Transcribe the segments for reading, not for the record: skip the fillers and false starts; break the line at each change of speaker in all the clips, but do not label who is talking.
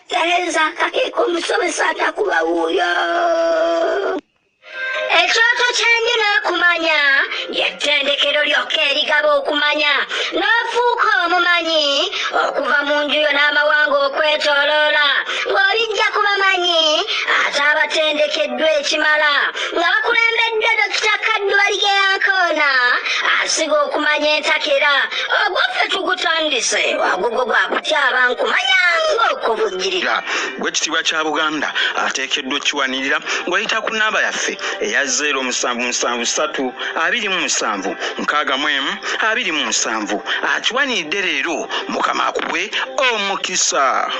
Tereza kakeko musomesa atakuba wuyo. Ekyoto kyennyina kumanya yettendekero lyokka erigaba okumanya n'ofuuka omumanyi okuva mu nju yo n'amawanga okwetooloola ng'olijja ku bamanyi ate abatendekeddwa ekimala nga bakulembeddwa Dokita Kaddu Baligeyankoona asiga okumanya entakera ogwaffe tugutandise wagugwo gwakutyaba nkumanya ng'okuvujjirira
gw'ekitiibwa kya Buganda ateekeddwa okkiwanirira ng'oyita ku nnamba yaffe eya 0777 akiwaniridde leero Mukama akuwe omukisa.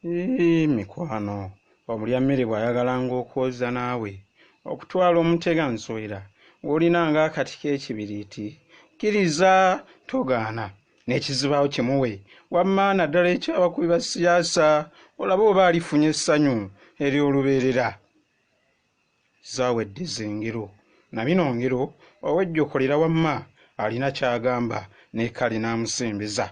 Mikwano omulya mmere bw'ayagalanga okwoza naawe okutwala omutega nswera ng'olinanga akati k'ekibiriiti kkiriza togaana n'ekizibaawo kimuwe wamma naddala ekyabakubi ba siyaasa olaba oba alifunye essanyu ery'olubeerera. Zaawedde engero na bino ngero owejjokolera wamma alina ky'agamba n'ekale n'amusembeza.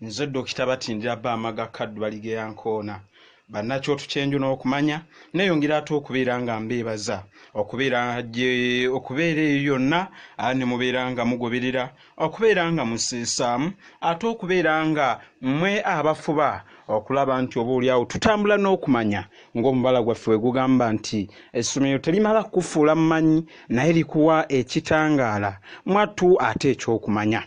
Nze Dokita Batindira Bamaga Kaddu Baligeyankoona bannakyoto kyenju n'okumanya neeyongera ate okubeera nga mbeebaza okubeera eyo yonna ne mubeera nga mugoberera okubeera nga museesaamu ate okubeera nga mmwe abafuba okulaba nti obaolyawo tutambula n'okumanya ng'omubala gwaffe we gugamba nti essomero terimala kufuula mumanyi naye likuwa ekitangaala mwattu ate ekyokumanya.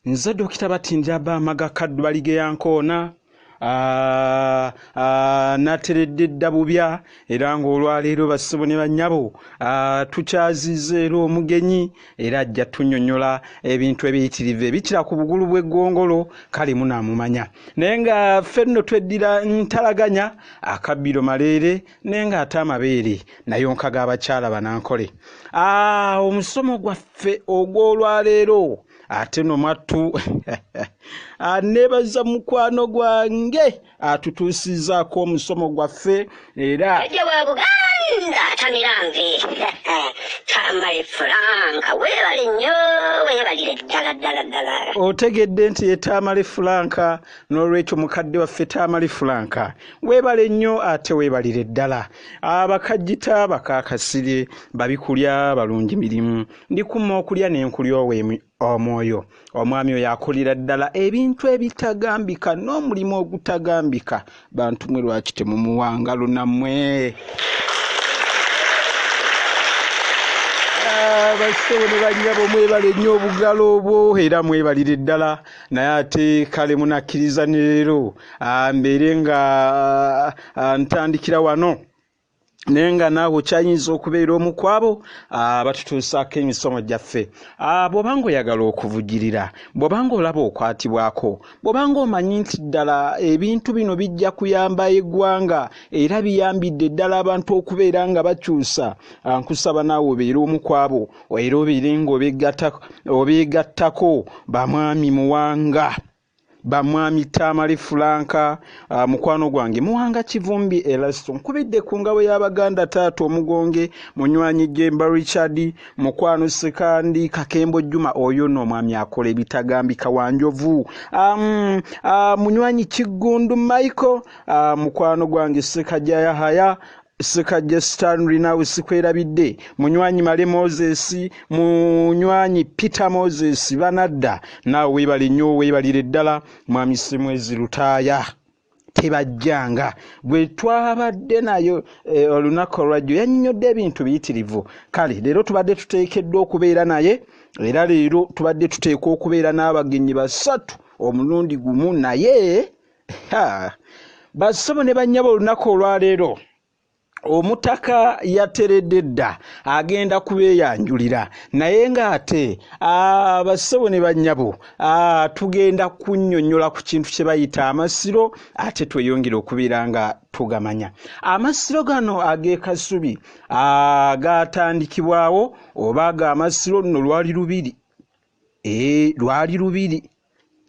Nze Dokita Batindira Bamaga Kaddu Baligeyankoona nateredde dda bubya era ng'olwaleero bassebo ne bannyabo tukyazizza era omugenyi era ajja tunnyonnyola ebintu ebiyitirivu ebikira ku bugulu bw'eggongolo kale munaamumanya naye nga ffenno tweddira ntalaganya akabbiro maleere naye nga ate amabeere nayonka g'abakyala banankole. Omusomo gwaffe ogw'olwaleero ate no mwattu nebaza mukwano gwange atutuusizzaako omusomo gwaffe era
Tamirambi Tamale Franka weebale nnyo weebalire ddala.
Otegedde nti ye Tamale Franka n'olwekyo mukadde waffe Tamale Franka weebale nnyo ate weebalire ddala. Abakajjita bakaakasire babikulya balungi mirimu ndikuma okulya n'enkulya omwoyo omwami oyo akulira ddala ebintu ebitagambika n'omulimu ogutagambika bantu mwe lwaki temumuwanga lunammwe. Bassebo ne bannyabo mwebale nnyo obugalo obwo era mwebalire ddala naye ate kale munakkiriza ne leero mbeere nga ntandikira wano naye nga naawe okyayinza okubeera omu ku abo batutuusaako emisomo gyaffe. Bw'obanga oyagala okuvujjirira, bw'obanga olaba okwatibwako, bw'obanga omanyi nti ddala ebintu bino bijja kuyamba eggwanga era biyambidde ddala abantu okubeera nga bakyusa, nkusaba naawe obeere omu ku abo era obeere nga obeegattako bamwami Muwanga, bamwami Tamale Franka, mukwano gwange Muwanga Kivumbi Erasto nkubidde ku ngabo y'Abaganda taata omugonge munywanyi Jemba Richard mukwano Sekandi Kakembo Juma oyo n'omwami akola ebitagambika Wanjovu, munywanyi Kigundu Michael, mukwano gwange Sekajja Yahaya Sekajja Stanley nawe sikwerabidde, munywanyi Male Moses, munywanyi Peter Moses banadda nawe weebale nnyo weebalire ddala. Mwami Semwezi Lutaaya tebajjanga gwe twabadde nayo olunaku olwajjo yannyonnyodde ebintu biyitirivu. Kale leero tubadde tuteekeddwa okubeera naye era leero tubadde tuteekwa okubeera n'abagenyi basatu omulundi gumu naye bassebo ne bannyabo olunaku olwaleero omutaka yateredde dda agenda kubeeyanjulira naye ng'ate bassebo ne bannyabo tugenda kunnyonnyola ku kintu kye bayita amasiro ate tweyongera okubeera nga tugamanya. Amasiro gano ag'ekasubi gaatandikibwawo oba amasiro nno lwali lubiri.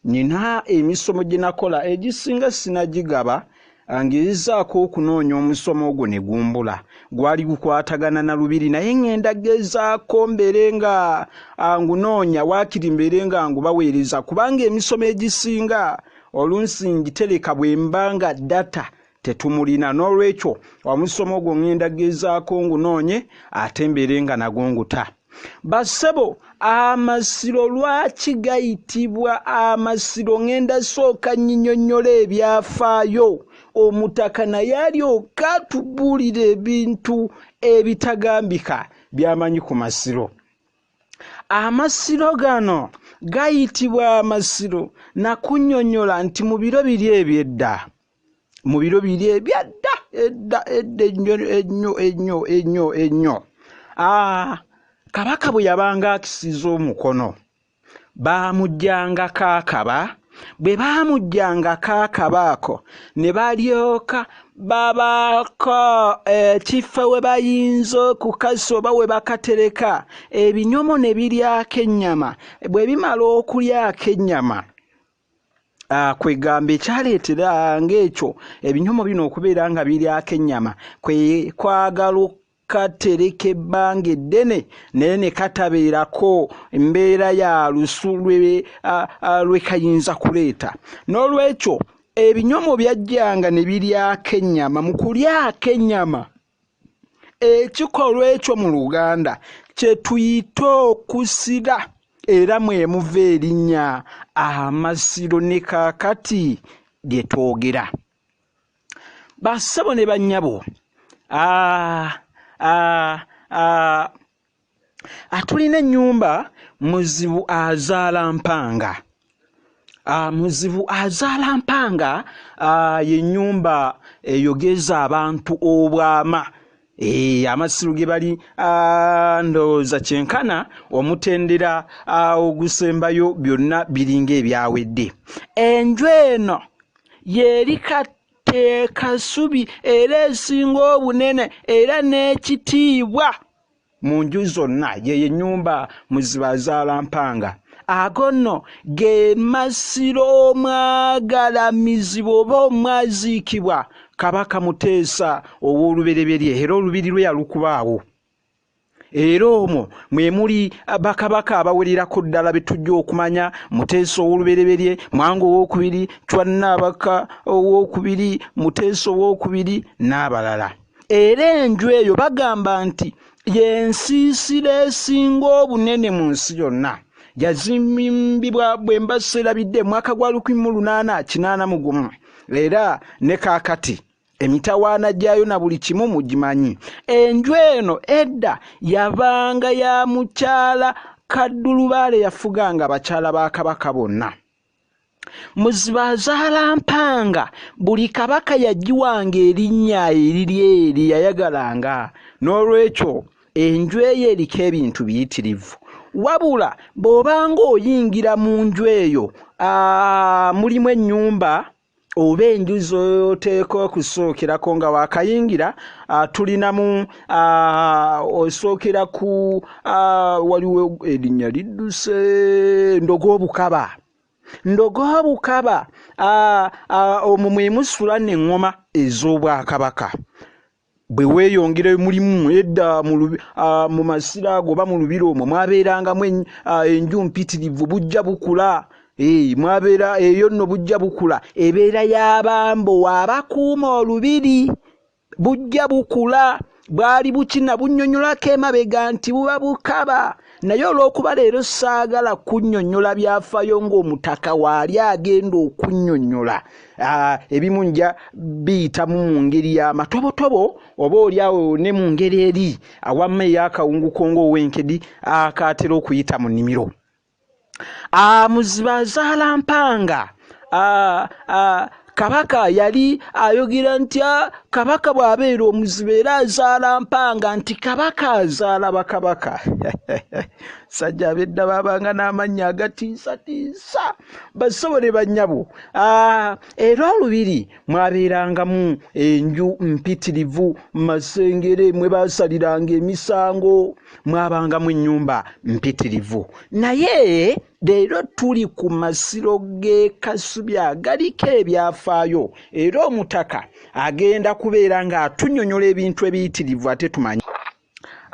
Nina emisomo gye nakola egisinga sinagigaba angezaako okunoonya omusomo ogwo ne gumbula gwali gukwatagana na lubiri naye ngenda gezaako mbeere nga ngunoonya waakiri mbeere nga ngubaweereza kubanga emisomo egisinga olunsi ngitereka bwe mbanga data tetumulina n'olwekyo omusomo ogwo ngenda gezaako ngunoonye ate mbeere nga nagunguta. Bassebo, amasiro lwaki gayitibwa amasiro? Ngenda sooka nnyinnyonnyola ebyafaayo omutaka naye alyoka atubuulira ebintu ebitagambika by'amanyi ku masiro. Amasiro gano gayitibwa amasiro nakunnyonnyola nti mu biro biri ebyedda, mu biro biri ebyadda edda ennyo Kabaka bwe yabanga akisiza omukono baamujjanga kaakaba, bwe baamujjanga kaakaba ako ne balyoka babaako ekifo we bayinza okukasa oba we bakatereka ebinyomo ne biryako ennyama. Bwe bimala okulyako ennyama kwegamba ekyaleetera ng'ekyo ebinyomo bino okubeera nga biryako ennyama kwagala katereka ebbanga eddene naye ne katabeerako embeera ya lusu lwe kayinza kuleeta. N'olwekyo ebinyomo byajjanga ne biryako ennyama. Mu kulyako ennyama ekikolwa ekyo mu Luganda kye tuyita okusira era mwe muva erinnya amasiro ne kaakati lye twogera. Bassebo ne bannyabo, tulina ennyumba Muzibu azaala mpanga. Muzibu azaala mpanga ye nnyumba eyogeza abantu obwama. Amasiro ge bali ndowooza kyenkana omutendera ogusembayo byonna biringa ebyawedde. Enju eno yeri kasubi era esinga obunene era n'ekitiibwa mu nju zonna ye nnyumba Muzibu azaala mpanga. Ago nno ge masiro omwagalamizi oba omwaziikibwa Kabaka Muteesa ow'olubereberye era olubiri lwe yalukubaawo. Era omwo mwe muli bakabaka abawererako ddala be tujja okumanya: Muteesa ow'olubereberye, Mwanga owookubiri, Chwannaabaka owookubiri, Muteesa owookubiri n'abalala. Era enju eyo bagamba nti y'ensiisira esinga obunene mu nsi yonna. Yazimbibwa bwe mbaserabidde mwaka gwa 1881 era ne kaakati emitawaana gyayo na buli kimu mugimanyi. Enju eno edda yabanga ya mukyala Kaddulubaale yafuganga abakyala ba Kabaka bonna. Muzibu azaala mpanga buli kabaka yagiwanga erinnya eriri eri yayagalanga. N'olwekyo enju eyo eriko ebintu biyitirivu. Wabula bw'obanga oyingira mu nju eyo mulimu ennyumba oba enju z'oteeka okusookerako nga waakayingira. Tulinamu osookera ku waliwo erinnya lidduse Ndogoobukaba. Ndogoobukaba omwo mwe musula n'eŋŋoma ez'Obwakabaka. Bwe weeyongera mulimu edda mu masira ago oba mu lubiri omwo mwabeerangamu enju mpitirivu bujja bukula. Mwabeera eyo nno bujja bukula ebeera y'abambo abakuuma olubiri bujja bukula. Bwali bukina bunnyonnyolako emabega nti buba bukaba. Naye olw'okuba leero saagala kunnyonnyola byafaayo ng'omutaka waali agenda okunnyonnyola, ebimu nja biyitamu mu ngeri y'amatobotobo oba oliawo ne mu ngeri eri awamma ey'akawunguko ng'ow'enkedi akaatera okuyita mu nnimiro. Muzibu azaala mpanga. Kabaka yali ayogera nti Kabaka bw'abeera omuzibu era azaala mpanga nti Kabaka azaala bakabaka. sajja abedda babanga n'amannya agatiisatiisa basobole bannyabo. Era olubiri mwabeerangamu enju mpitirivu Masengere mwe baasaliranga emisango, mwabangamu ennyumba mpitirivu. Naye leero tuli ku masiro g'e Kasubi agaliko ebyafaayo, era Omutaka agenda kubeera ng'atunnyonnyola ebintu ebiyitirivu ate tumanyi.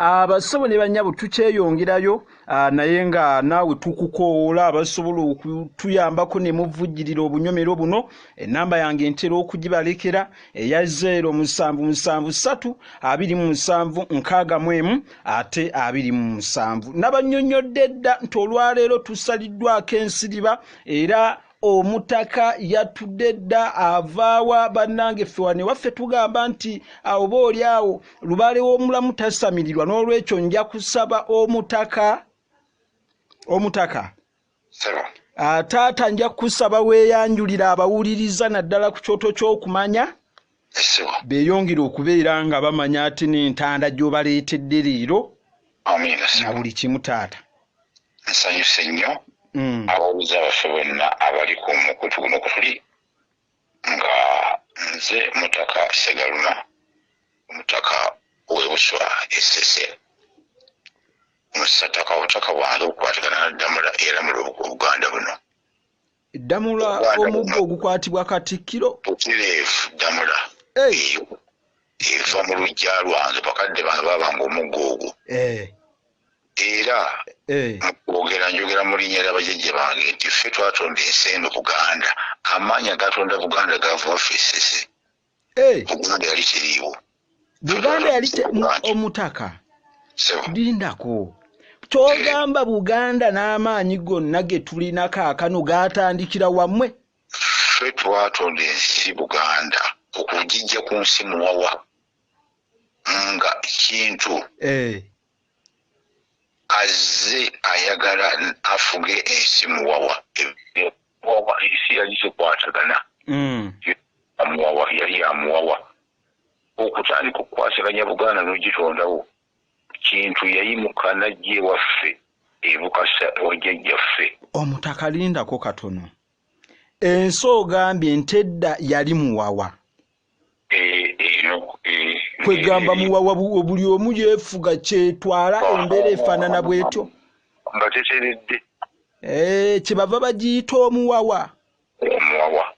Abasawo ne bannyabo tukyeyongerayo, naye nga naawe tukukoola abasobola okutuyambako ne muvujjirira obunyomero buno. Ennamba yange ntera okugibalekera eya 07732761 ate 27. Nabannyonnyodde dda nti olwaleero tusaliddwako ensiriba era Omutaka yatudde dda avaawa bannange ffe wane waffe tugamba nti oba oli awo lubaale w'omulamu tasamirirwa, n'olwekyo nja kusaba Omutaka taata nja kusaba weeyanjulira abawuliriza naddala ku kyoto ky'okumanya beeyongere okubeera nga bamanya ati n'entanda gy'obaleetedde leero na buli kimu taata.
Nsanyuse nnyo abawuliza baffe bonna abali ku mukutu guno kutuli nga nze Mutaka Ssegaluna, Omutaka w'Ebuswa Essese, musataka obutaka bwange okukwatagana na Ddamula eramula Obuganda buno.
Ddamula omuggo ogukwatibwa Katikkiro
Butireevu Ddamula eyo eva mu luggya lwange bakadde bange babanga omuggo ogwo. Era njogera mu linnya ly'abajjajja bange nti ffe twatonda ensi eno Buganda, amaanyi agatonda Buganda gava waffe Essese. Buganda yali teriiwo.
Buganda yali Omutaka lindako kyogamba Buganda n'amaanyi gonna ge tulina kaakano gaatandikira wammwe?
Ffe twatonda ensi Buganda okugijja ku nsi muwawa nga kintu azze ayagala afuge ensi muwawa. Ensi yali tekwatagana amuwawa, yali amuwawa. Okutandika okukwasaganya Buganda n'ogitondawo kintu yayimuka najja ewaffe ebukasa wajjajjaffe.
Omutaka lindako katono, ensi ogambye ntedda yali muwawa. Kwegamba muwawa buli omu yeefuga kyetwala embeera efaanana bwetyo
nga teteredde
kyebava bagiyita omuwawa.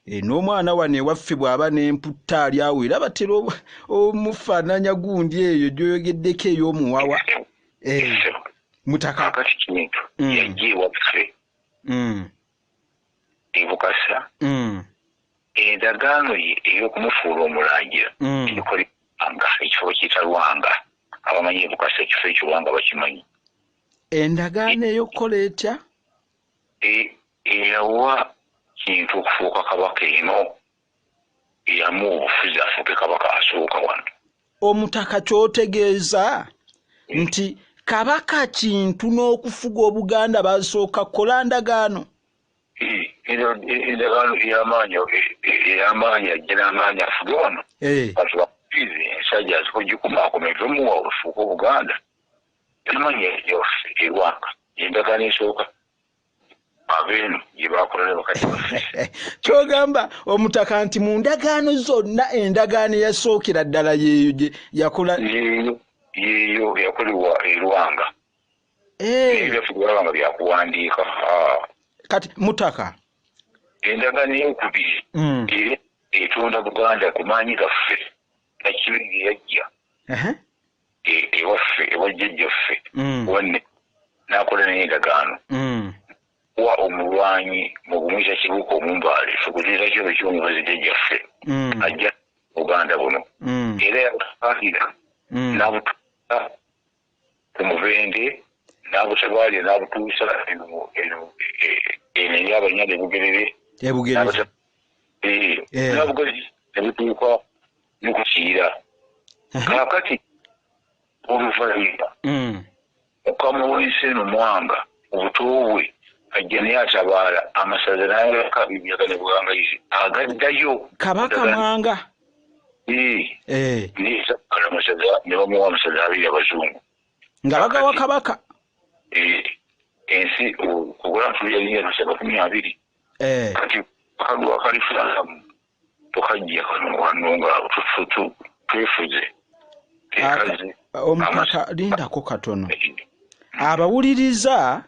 N'omwana
wane ewaffe bw'aba n'emputta ali awo era batera omufaananya gundi eyo gyoyogeddeko ey'omuwawa. Mutaka
kati kintu yajja ewaffe ebukasa endagaano ye ey'okumufuula omulangira ekolanga ekifo kitalwanga. Abamanyi ebukasa ekifo ekiwanga bakimanyi.
Endagaano ey'okukola etya?
Eyawa kintu okufuuka kabaka eno, eyamu obufuzi afuuke kabaka asooka wano.
Omutaka kyotegeeza nti kabaka kintu n'okufuga Obuganda basooka kukola ndagaano.
Endagaano ey'amaanyi ajja n'amaanyi afuge wano. Kati bakubize ensajja azikugikumakomeka omuwa olufuuka Obuganda. Amaanyi yaffe erwanga endagaano esooka abeeno gye baakola ne bakati baffe.
Kyogamba Omutaka nti mu ndagaano zonna endagaano eyasookera ddala yeeyo gye yakola.
Yeeyo yakolebwa erwanga. Ebyaffe byabanga byakuwandiika.
Kati Mutaka
endagaano ey'okubiri etonda Buganda ku maanyi gaffe nakibiri yajja ewaffe ewajjajjaffe wanne n'akola naye endagaano wa omulwanyi mu bumwisa kibuuka omumbaale fukuziriza kyobe ky'omubazi jjajjaffe ajja Buganda buno era yabutwalira n'abutuusa ku Mubende n'abutabalya n'abutuusa eno eri Abanyala Ebugerere n'abugazi nebutuuka ne ku Kiyira. Kaakati oluvannyuma Mukama w'ensi eno Mwanga obuto bwe ajja naye atabaala amasaza n'ayaka bibyaga ne Bugangayizi agaddayo
Kabaka Mwanga
amasaza ne bamuwa amasaza abiri Abazungu
nga bagawa Kabaka.
ensi kugula tuliya tusaba 20 kati kalwa kalifuna tukajja kano nga tufutu twefuze
omutaka lindako katono abawuliriza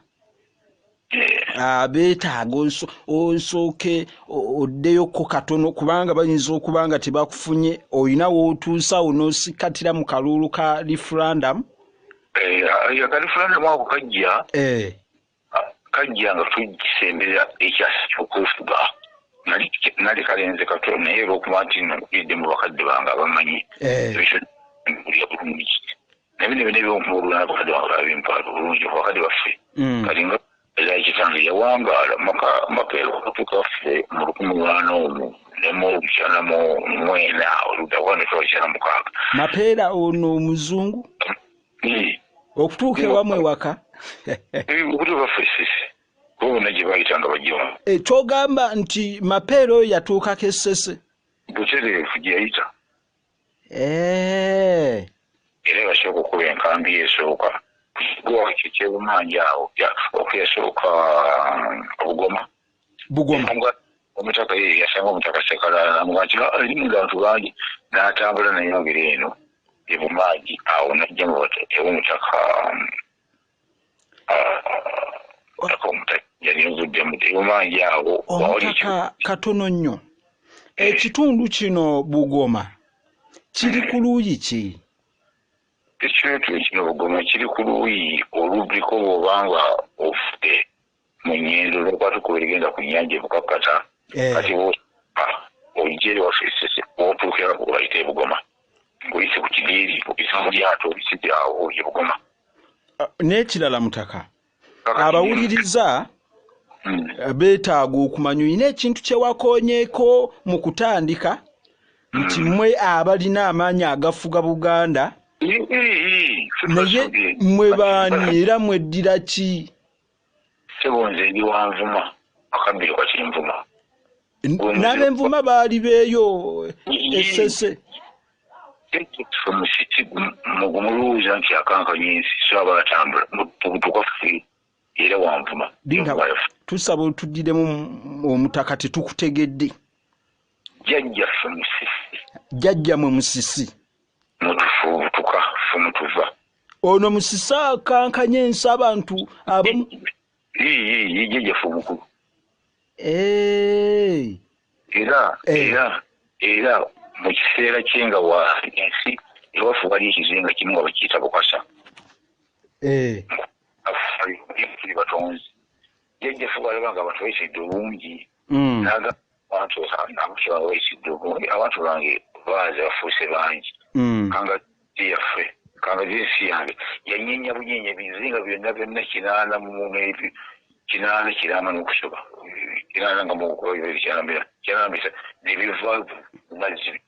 beetaaga osooke oddeyoko katono kubanga bayinza okubanga tebakufunye olina wootuusa onoosikatira mu kalulu ka referendum
ka referendum ako kajja nga tugisembera ekyasi ky'okwefuga nali kalenze katono naye olwokuba nti nogidde mu bakadde bange abamanyi ebyo bulungi nabino byomulula abakadde bange babimpaala bulungi abakadde baffe kalinga ekitange yawangaala makeero tukaffe mu 18 ne oludda wane twakyana mukaaga
mapeera ono omuzungu okutuuka ewamwe waka
okutuuka ffe sisi kubona gye bayitanga bajjamu
kyogamba nti mapeera oyo yatuukako essese
butereevu gye yayita era basooka okuba enkambi esooka gwaki kyebumanyi awo okwesooka bugoma omutaka yasanga omutaka Ssekalaala amugati eri mu bantu bangi n'atambula nayongera eno ebumanyi awo najja mu ew'omutaka ebumanyi awo
omutaka katono nnyo ekitundu kino Bugoma kiri ku luuyi ki?
Ekintu kino Bugoma kiri ku luuyi olubliko bw'obanga ofudde mu nnyendo lw'okwatukuba erigenda ku nnyanja ebukakkata kati ojje waffe sese otuukira kubayita e Bugoma ng'oyise ku kidiiri oyise mu lyato oyise awo e Bugoma.
N'ekirala mutaka abawuliriza beetaaga okumanya olina ekintu kye wakoonyeeko mu kutandika nti mmwe abalina amaanyi agafuga Buganda naye mmwe baani era mweddira ki?
Sebonze ndi Wanvuma akabiri kwa Kinvuma
n'ab'Envuma baali beeyo essese
musiti mugumuluuza nti akankanya ensi so abatambula mutukaffe era Wanvuma
tusaba otuddiremu omutaka tetukutegedde
jjajjaffe musisi
jjajjamwe musisi
mutufubutuka ffe mutuva
ono musisi akankanya ensi abantu abamu
jjajjaffe omukulu era mu kiseera kyenga wa ensi ewaffe wali ekizinga kimu nga bakiyita Bukasa tuli batonzi jjajjaffe bwalabanga abantu bayisidde obungi naga abantu bayisidde obungi abantu bange baaze bafuuse bangi kanga yaffe kanga ensi yange yanyenya bunyenya ebizinga byonna 8 kirama n'okusoba kirana nga mukukola kyanambisa nebiva mazzi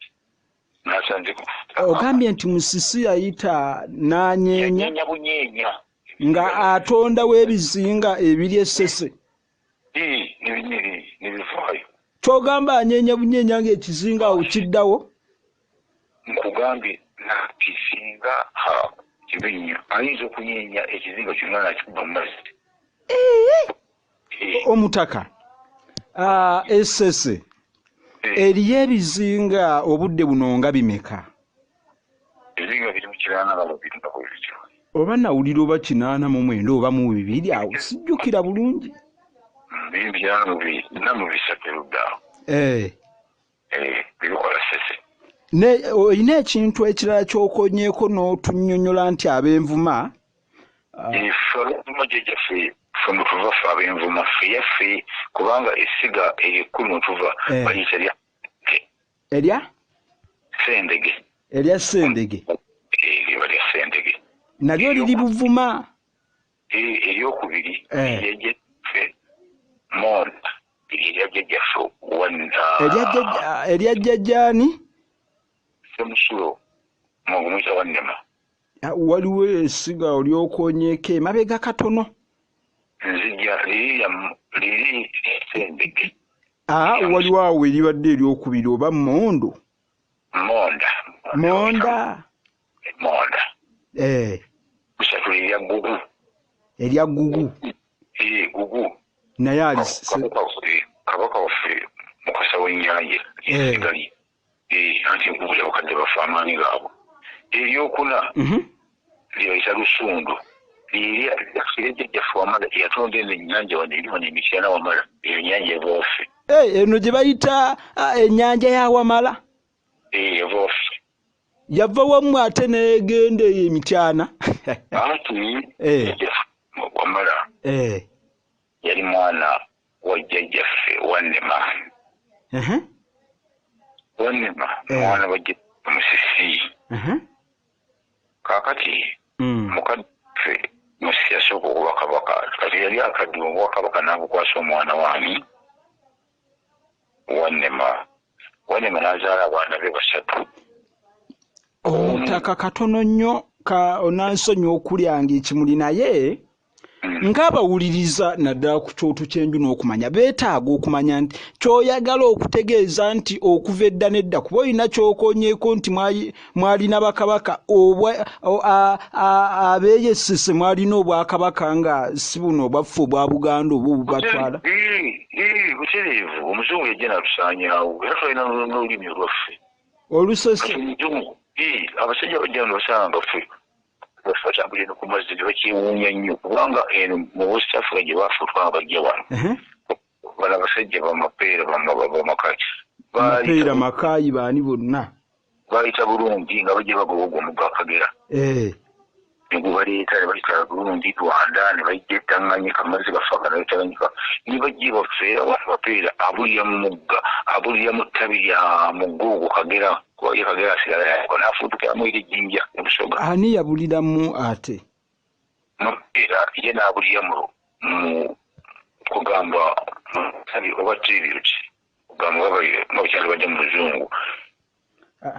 nasanze
ogambye nti musisi yayita n'anyenya
bunyenya
nga atondawo ebizinga ebiri essese
nebivaayo
kyogamba anyenya bunyenya ng'ekizinga awo kiddawo
nkugambye nakizinga kibinya ayinza okunyenya ekizinga kyonna nakikuba mu mazzi
omutaka essese eriyo ebizinga obudde buno nga bimeka?
ebizinga biri mu 8
oba nawulira oba 89 oba mu 2 awo sijjukira bulungi
birikola sese
olina ekintu ekirala kyokonyeeko n'otunnyonnyola nti ab'Envuma
jjajjaffe ffe mutuva ffe ab'Envuma ffe yaffe kubanga essiga ery'ekkulu mutuva baliyita
erya
Sendege
erya Sendege
balya Sendege
nalyo liri Buvuma
eryokubiri jjajjaffe Monda erya jjajjaffe
erya jjajjaani
Semusulo mugumuyita Wannema
waliwo essiga olyokonyeeko emabega katono
nzija liri Sendege
waliwo awo eribadde eryokubiri oba Monda
kusatu erya Gugu Gugu.
Naye ali
kabaka waffe mukasa w'ennyanja ekigali anti nkubula bakadde bafa amaanyi gaabwe eryokuna lyebayita lusundu jjajjaffe wamala yatonda eno ennyanja wano eri wano emityana wamala eyo nnyanja eva waffe
eno gye bayita ennyanja ya wamala
eva waffe
yava wamu ate negenda eyo emityana
anti wamala yali mwana wa jjajjaffe Wannema mwana wa Musisi kaakati mukadde Musisi yasooka okuba kabaka kati yali akaddiwa obwa kabaka n'abukwasa omwana waani Wannema n'azaala abaana be 3
omutaka katono nnyo onansonyiwa okulyanga ekimuli naye ng'abawuliriza naddala ku kyoto ky'enju n'okumanya beetaaga okumanya nti kyoyagala okutegeeza nti okuva edda n'edda kuba olina kyokonyeeko nti mwalina bakabaka abeeyesese mwalina obwakabaka nga si buno obwaffe obwa Buganda oba obubatwala
butereevu omuzungu yajja n'atusaanyaawo era tulina n'olulimi olwaffe
olusose
abasajja bajja nobasanga ffe batambulira ku mazzi ne bakyewuunya nnyo kubanga eno mu West Africa gye baafuutwa bajja wano bano abasajja bamapeera
mapeera makaayi baani bonna
baayita bulungi nga bajja bagoba ogwo omugga Akagera ne gubaleeta ne bayita bulungi Rwanda ne bajja ettanganyika amazzi gafaaka naetanganyika ne bajja bafeera mapeera abulira mu mugga abulira mu ttabi lya mugga ogwo Kagera kuba Kagera asigala yako n'afuutukiramu eri ejjinja e Busoga
ani yabuliramu ate
mapeera ye n'abulira mu kugamba tabi oba tribute kugamba babakyali bajja mu luzungu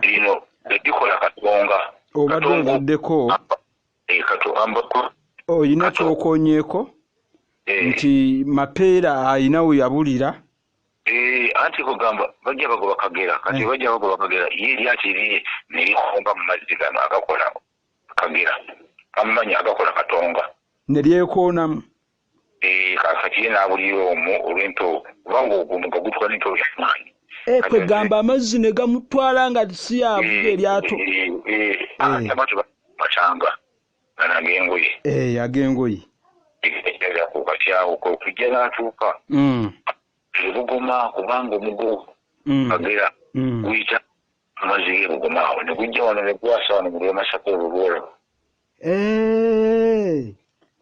lino edikola katonga
obadde ovuddeko
katongambako
oyina kyokonyeeko nti mapeera ayina we yabulira
anti kugamba bajja bagoba Kagera kati bajja bagoba Kagera ye lyati lye nerikomba mu mazzi gano agakola Kagera amanya agakola katonga
ne lyekoonamu
kakati ye n'abulira omwo olw'empewo kubanga ogwo omugga gutwala empewo y'amaanyi
kwegamba amazzi ne gamutwala nga si yavuga eryato
amatu bacanga ag'engoye
ag'engoye
kati awo kujja n'atuuka Bugoma kubanga omugo Kagera guyita amazzi g'Ebugoma awo ne gujja wano ne gwasa wano mu Lwemasaka olulwolo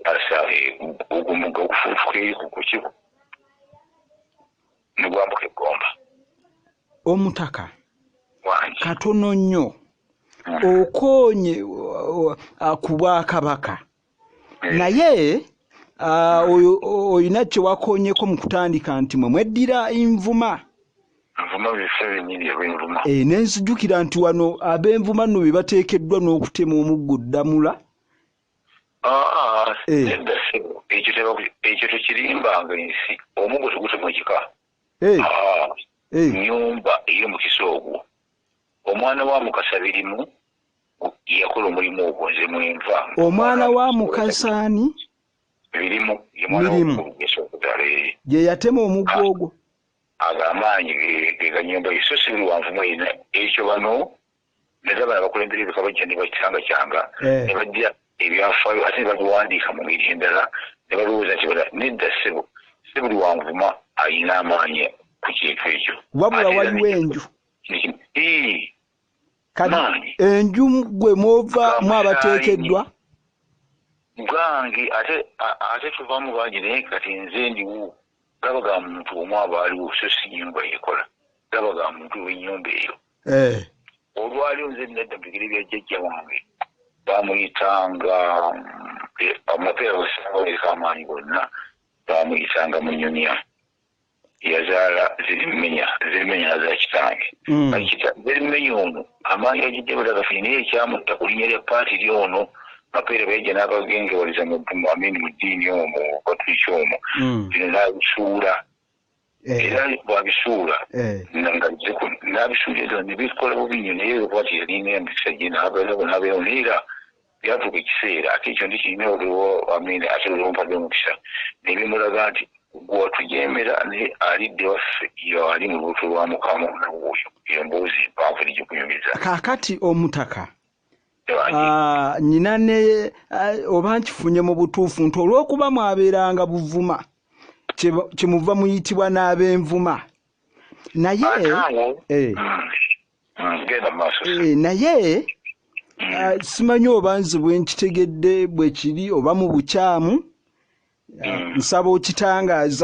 asa ogwo omugga gufuutuka eri ku kigo ne gwambuka eggomba
omutaka katono nnyo okoonye ku Bwakabaka naye oyina kye wakoonyeko mu kutandika nti mwe mweddira envuma n'enzijukira nti wano ab'envuma nno be bateekeddwa n'okutema omuggo Ddamula
ekyo tekirimbanga ensi omuggo tegutema ekika nnyumba ey'omukisa ogwo omwana wa Mukasa birimu yakola omulimu ogwo nze mwenva
omwana wa Mukasaani
birimu
ye yatema omuggo ogwo
ag'amaanyi ge ganyumba so si buli wanvumu erina ekyo bano naddala bano abakulembera ebika bajja ne bakyanga ne bajja ebyafaayo ate ne babiwandiika mu ngeri endala ne balowooza nti nedda ssebo si buli wanvuma alina amaanyi ku kintu ekyo
wabula waliwo enju kati enju gwe mwova mwabateekeddwa
gange ate tuvamu bangi naye kati nze ndiwo gabaga muntu omu abaaliwo so si nnyumba yekola gabaga muntu w'ennyumba eyo olwaliwo nze nadda mu bigere bya jjajja wange bamuyitanga amapeera gasaawoleka amaanyi gonna bamuyitanga Munyumya yazaala Zirimenya nazaala kitange Zirimenya ono amaanyi gajjajja bwe gafine naye ekyamutta ku linnya lya paati lyono mapeera bajja n'abagengewaliza mu ddiini omwo Katuliki omwo bino n'abisuula era bwabisuula n'abisuula ezo ne bikola bubi nnyo naye lwaki yalina emikisa gye n'abeerawo naye era yatuuka ekiseera ate ekyo ndikirina oliwo amini ate oliwo mpadde omukisa nebimulaga nti gwatujemera naye alidde waffe yo ali mu lubuto lwa mukama n'oyo emboozi mpanvu nigikunyumiza
kaakati omutaka nyina ne oba nkifunye mu butuufu nti olw'okuba mwabeeranga Buvuma kyemuva muyitibwa n'ab'envuma naye naye simanyi oba nze bwe nkitegedde bwe kiri oba mu bukyamu nsaba okitangaaza